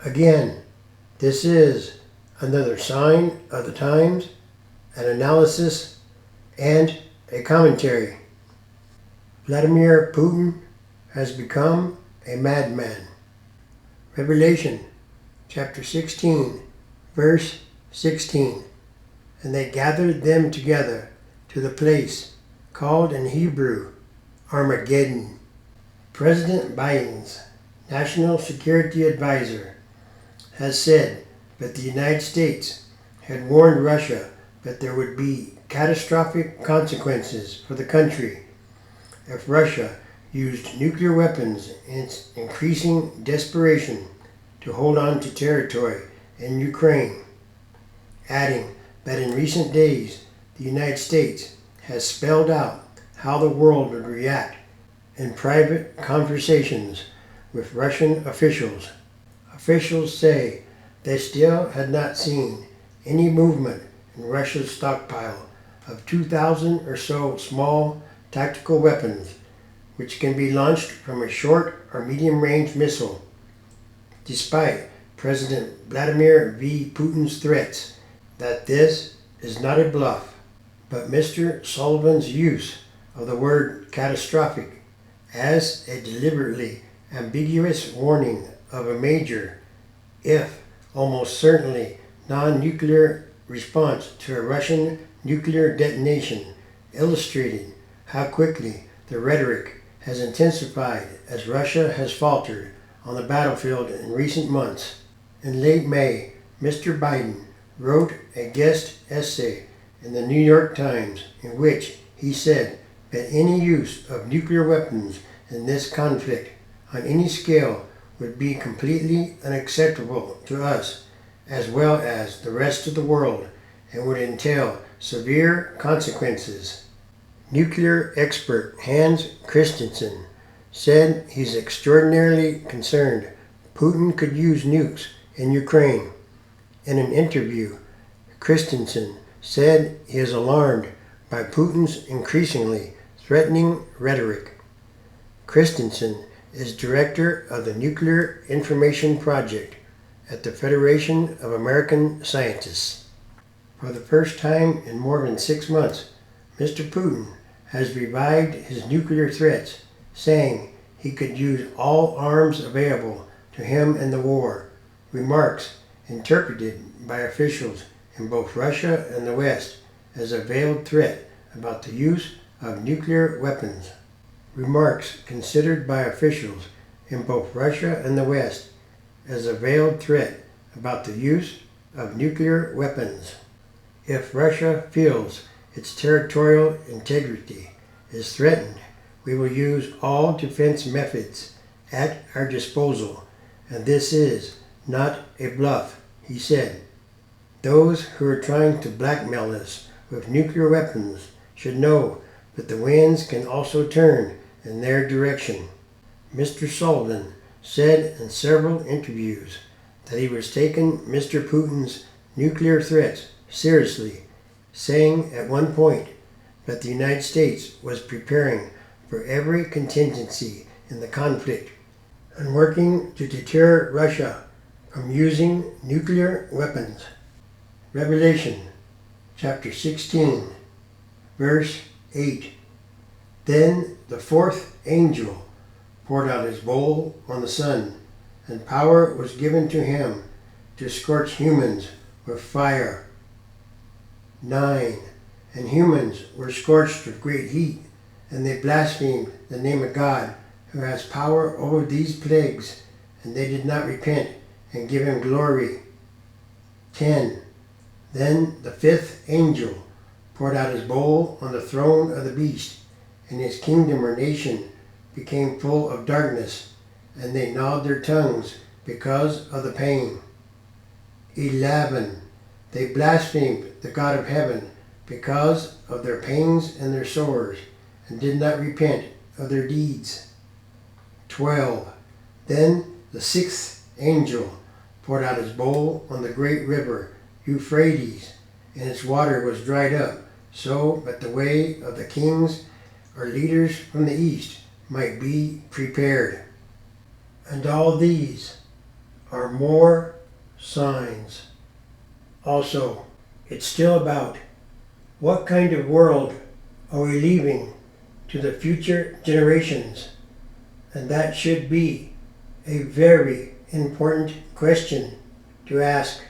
Again, this is another sign of the times, an analysis, and a commentary. Vladimir Putin has become a madman. Revelation chapter 16, verse 16. And they gathered them together to the place called in Hebrew Armageddon. President Biden's National Security Advisor has said that the United States had warned Russia that there would be catastrophic consequences for the country if Russia used nuclear weapons in its increasing desperation to hold on to territory in Ukraine, adding that in recent days the United States has spelled out how the world would react in private conversations with Russian officials. Officials say they still had not seen any movement in Russia's stockpile of 2,000 or so small tactical weapons which can be launched from a short or medium-range missile, despite President Vladimir V. Putin's threats that this is not a bluff, but Mr. Sullivan's use of the word catastrophic as a deliberately ambiguous warning of a major, if almost certainly non-nuclear response to a Russian nuclear detonation, illustrating how quickly the rhetoric has intensified as Russia has faltered on the battlefield in recent months. In late May, Mr. Biden wrote a guest essay in the New York Times in which he said that any use of nuclear weapons in this conflict on any scale would be completely unacceptable to us as well as the rest of the world and would entail severe consequences. Nuclear expert Hans Christensen said he's extraordinarily concerned Putin could use nukes in Ukraine. In an interview, Christensen said he is alarmed by Putin's increasingly threatening rhetoric. Christensen is director of the Nuclear Information Project at the Federation of American Scientists. For the first time in more than 6 months, Mr. Putin has revived his nuclear threats, saying he could use all arms available to him in the war, remarks interpreted by officials in both Russia and the West as a veiled threat about the use of nuclear weapons. Remarks considered by officials in both Russia and the West as a veiled threat about the use of nuclear weapons. If Russia feels its territorial integrity is threatened, we will use all defense methods at our disposal, and this is not a bluff, he said. Those who are trying to blackmail us with nuclear weapons should know that the winds can also turn in their direction. Mr. Sullivan said in several interviews that he was taking Mr. Putin's nuclear threats seriously, saying at one point that the United States was preparing for every contingency in the conflict and working to deter Russia from using nuclear weapons. Revelation chapter 16, verse 8. Then the fourth angel poured out his bowl on the sun, and power was given to him to scorch humans with fire. 9. And humans were scorched with great heat, and they blasphemed the name of God, who has power over these plagues, and they did not repent and give him glory. 10. Then the fifth angel poured out his bowl on the throne of the beast, and his kingdom or nation became full of darkness, and they gnawed their tongues because of the pain. 11. They blasphemed the God of heaven because of their pains and their sores, and did not repent of their deeds. 12. Then the sixth angel poured out his bowl on the great river Euphrates, and its water was dried up, so that the way of the kings or leaders from the east might be prepared. And all these are more signs. Also, it's still about what kind of world are we leaving to the future generations? And that should be a very important question to ask.